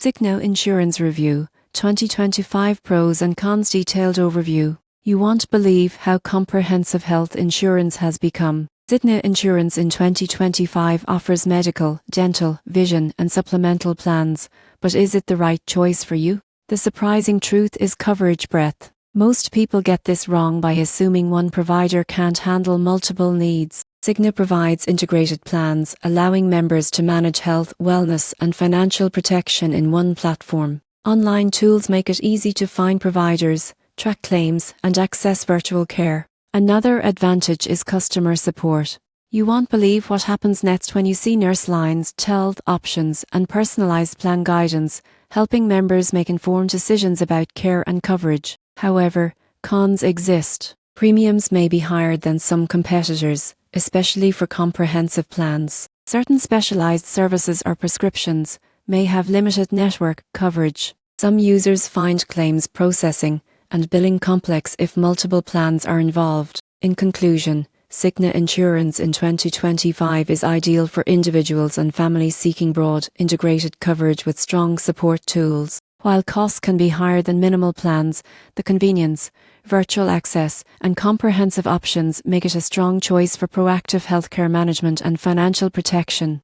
Cigna Insurance Review, 2025 Pros and Cons Detailed Overview. You won't believe how comprehensive health insurance has become. Cigna Insurance in 2025 offers medical, dental, vision, and supplemental plans, but is it the right choice for you? The surprising truth is coverage breadth. Most people get this wrong by assuming one provider can't handle multiple needs. Cigna provides integrated plans, allowing members to manage health, wellness, and financial protection in one platform. Online tools make it easy to find providers, track claims, and access virtual care. Another advantage is customer support. You won't believe what happens next when you see nurse lines, health options, and personalized plan guidance, helping members make informed decisions about care and coverage. However, cons exist. Premiums may be higher than some competitors, especially for comprehensive plans. Certain specialized services or prescriptions may have limited network coverage. Some users find claims processing and billing complex if multiple plans are involved. In conclusion, Cigna Insurance in 2025 is ideal for individuals and families seeking broad, integrated coverage with strong support tools. While costs can be higher than minimal plans, the convenience, virtual access, and comprehensive options make it a strong choice for proactive healthcare management and financial protection.